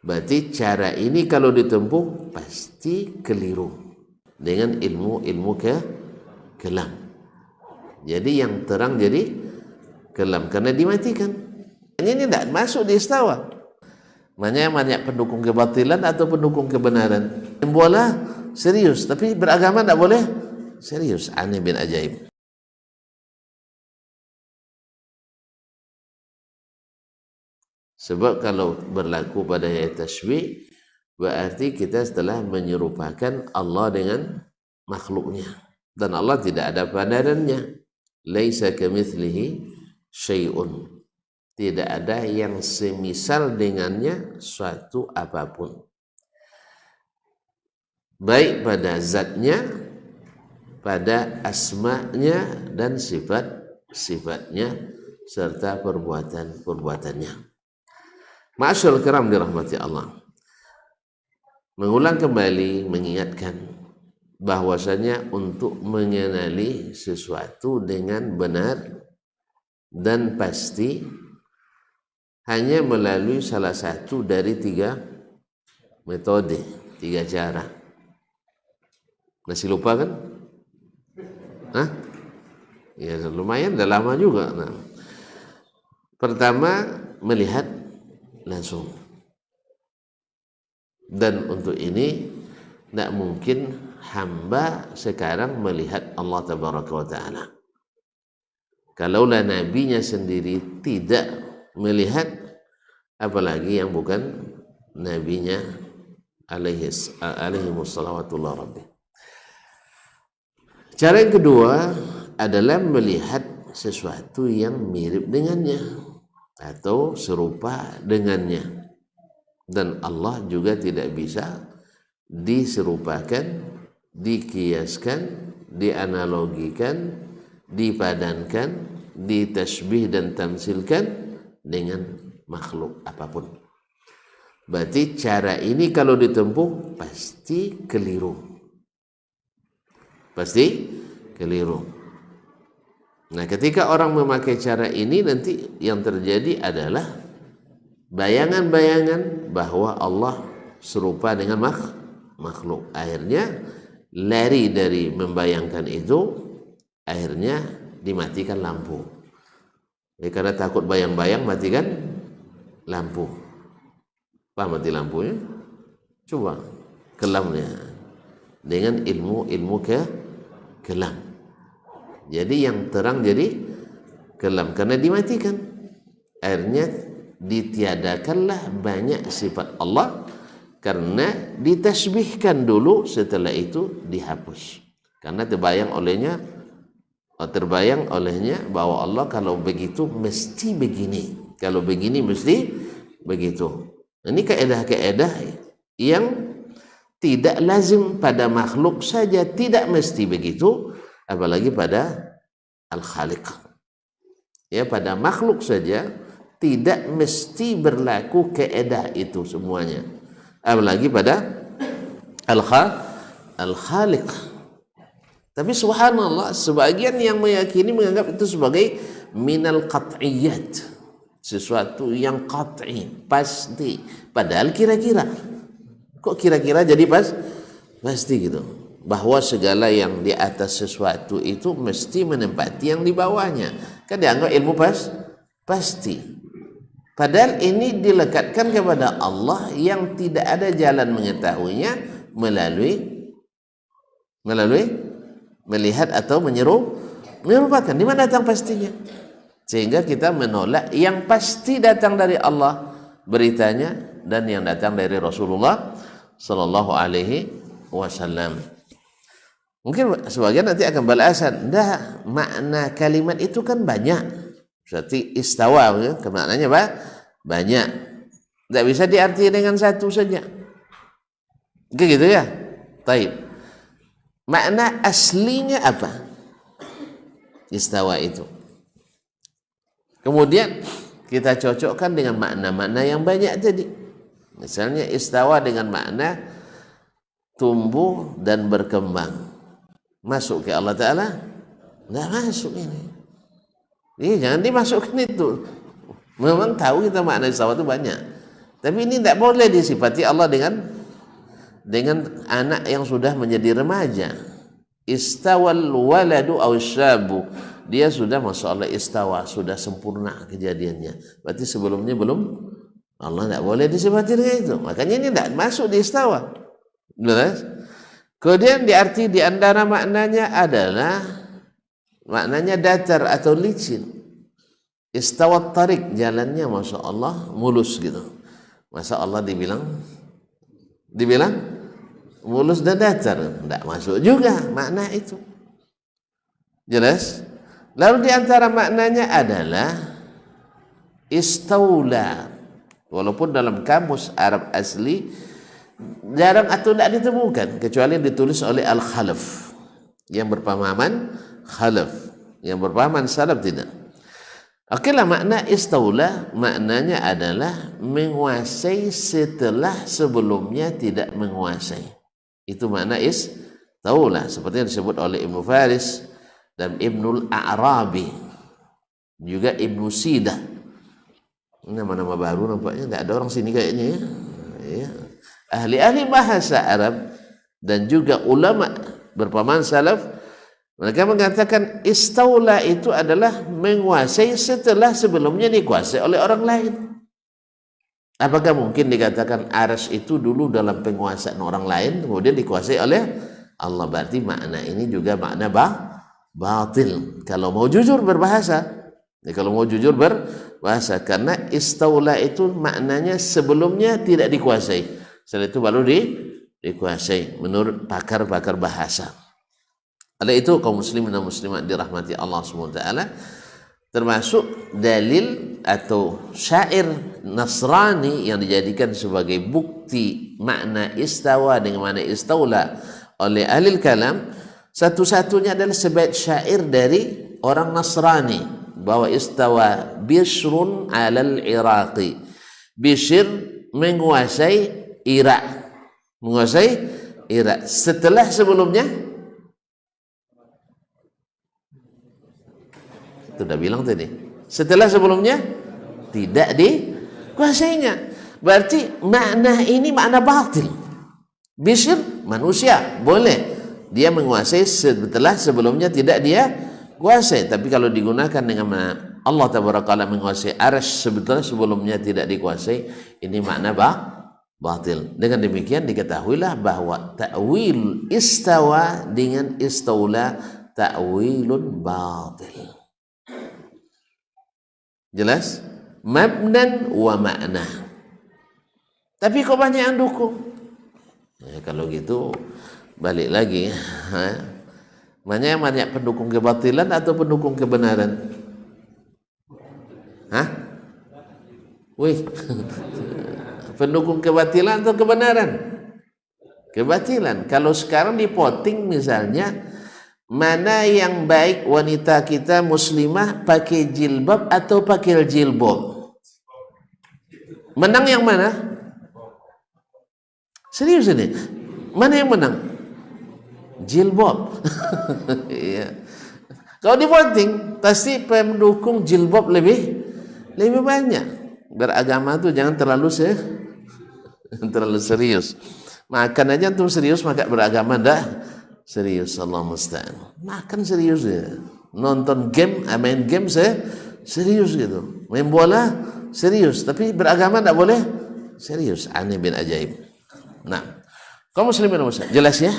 Berarti cara ini kalau ditempuh pasti keliru dengan ilmu kelam. Jadi yang terang jadi kelam karena dimatikan. Ini tidak masuk di istawa. Makanya banyak pendukung kebatilan atau pendukung kebenaran. Bola serius, tapi beragama tidak boleh serius. Aneh bin ajaib. Sebab kalau berlaku pada ayat tasbih, berarti kita telah menyerupakan Allah dengan makhluknya. Dan Allah tidak ada pandangannya. Laisa kamitslihi syai'un. Tidak ada yang semisal dengannya suatu apapun. Baik pada zatnya, pada asma'nya dan sifat-sifatnya serta perbuatan-perbuatannya. Ma'asyarul kiram dirahmati Allah. Mengulang kembali mengingatkan bahwasanya untuk mengenali sesuatu dengan benar dan pasti hanya melalui salah satu dari 3 metode, 3 cara. Masih lupa kan? Hah? Ya lumayan, dah lama juga. Nah, pertama melihat langsung. Dan untuk ini tidak mungkin hamba sekarang melihat Allah Tabaraka wa Ta'ala. Kalaulah nabinya sendiri tidak melihat, apalagi yang bukan nabinya alaihi wassalawatullah rabbi. Cara yang kedua adalah melihat sesuatu yang mirip dengannya atau serupa dengannya. Dan Allah juga tidak bisa diserupakan, dikiaskan, dianalogikan, dipadankan, ditasbih dan tamsilkan dengan makhluk apapun. Berarti cara ini kalau ditempuh pasti keliru. Pasti keliru. Nah, ketika orang memakai cara ini, nanti yang terjadi adalah bayangan-bayangan bahwa Allah serupa dengan makhluk. Akhirnya lari dari membayangkan itu, akhirnya dimatikan lampu. Karena takut bayang-bayang, matikan lampu. Apa mati lampunya? Coba kelamnya dengan ilmu kelam. Jadi yang terang jadi kelam karena dimatikan. Akhirnya ditiadakanlah banyak sifat Allah karena ditasbihkan dulu, setelah itu dihapus. Karena terbayang olehnya bahwa Allah kalau begitu mesti begini, kalau begini mesti begitu. Ini kaedah-kaedah yang tidak lazim pada makhluk saja, tidak mesti begitu, apalagi pada Al-Khaliq. Ya, pada makhluk saja tidak mesti berlaku kaedah itu semuanya, apalagi pada Al-Khaliq. Tapi subhanallah, sebagian yang meyakini menganggap itu sebagai minal qat'iyat, sesuatu yang qat'i, pasti. Padahal kira-kira, kok kira-kira jadi pasti gitu, bahwa segala yang di atas sesuatu itu mesti menempati yang di bawahnya. Kan dianggap ilmu pasti. Padahal ini dilekatkan kepada Allah yang tidak ada jalan mengetahuinya melalui melihat atau menyerupakan. Di mana datang pastinya? Sehingga kita menolak yang pasti datang dari Allah beritanya dan yang datang dari Rasulullah sallallahu alaihi wasallam. Mungkin sebagian nanti akan beralasan, dah makna kalimat itu kan banyak. Berarti istawa ya, maknanya banyak. Tidak bisa diartikan dengan satu saja. Gitu ya? Taib. Makna aslinya apa? Istawa itu. Kemudian kita cocokkan dengan makna-makna yang banyak tadi. Misalnya istawa dengan makna tumbuh dan berkembang. Masuk ke Allah Ta'ala? Tidak masuk ini. Jangan dimasukkan itu. Memang tahu kita makna istawa itu banyak. Tapi ini tidak boleh disifati Allah dengan anak yang sudah menjadi remaja. Istawal waladu aw syabu, dia sudah masya Allah istawa, sudah sempurna kejadiannya. Berarti sebelumnya belum. Allah tidak boleh disifati dengan itu. Makanya ini tidak masuk di istawa. Jelas? Kemudian diarti di antara maknanya adalah maknanya datar atau licin. Istawat tarik, jalannya masya Allah mulus gitu. Masa Allah dibilang mulus dan datar, tidak masuk juga makna itu. Jelas? Lalu di antara maknanya adalah istaula. Walaupun dalam kamus Arab asli jarang atau tidak ditemukan kecuali ditulis oleh Al-Khalaf yang berpemahaman khalaf, yang berpahaman salaf tidak. Oke lah, makna istaula maknanya adalah menguasai setelah sebelumnya tidak menguasai. Itu makna istaula seperti yang disebut oleh Ibnu Faris dan Ibnul A'rabi, juga Ibnu Sidah. Nama-nama baru nampaknya tidak ada orang sini kayaknya ya. Ahli-ahli bahasa Arab dan juga ulama berpahaman salaf, mereka mengatakan istaula itu adalah menguasai setelah sebelumnya dikuasai oleh orang lain. Apakah mungkin dikatakan arsy itu dulu dalam penguasaan orang lain kemudian dikuasai oleh Allah? Berarti makna ini juga makna batil kalau mau jujur berbahasa. Kalau mau jujur berbahasa, karena istaula itu maknanya sebelumnya tidak dikuasai, setelah itu baru dikuasai menurut pakar-pakar bahasa. Oleh itu kaum muslimin dan muslimat dirahmati Allah SWT, termasuk dalil atau syair Nasrani yang dijadikan sebagai bukti makna istawa dengan makna istaula oleh ahli kalam, satu-satunya adalah sebait syair dari orang Nasrani bahwa istawa Bishrun alal Iraqi. Bishr menguasai Irak, setelah sebelumnya sudah bilang tadi, setelah sebelumnya tidak dikuasainya. Berarti makna ini makna batil. Bishr manusia boleh dia menguasai setelah sebelumnya tidak dia kuasai, tapi kalau digunakan dengan Allah Taala menguasai arsy sebelumnya tidak dikuasai, ini makna batil. Dengan demikian diketahuilah bahwa ta'wil istawa dengan istaula ta'wilun batil. Jelas? Mabnan wa makna. Tapi kok banyak yang dukung? Ya, kalau gitu balik lagi. Banyak pendukung kebatilan atau pendukung kebenaran? Hah? Wih. Pendukung kebatilan atau kebenaran? Kebatilan. Kalau sekarang di voting misalnya, mana yang baik wanita kita muslimah pakai jilbab atau pakai jilbab? Menang yang mana? Serius ini? Mana yang menang? Jilbab. Iya. Kalau di voting pasti pendukung jilbab lebih banyak. Beragama tuh jangan terlalu serius. Makan aja tuh serius, maka beragama dah serius. Allah musta'an. Makan serius ya. Nonton game, main game serius gitu. Main bola serius, tapi beragama tak boleh serius. Aneh bin ajaib. Nah, kaum muslimin jelas ya?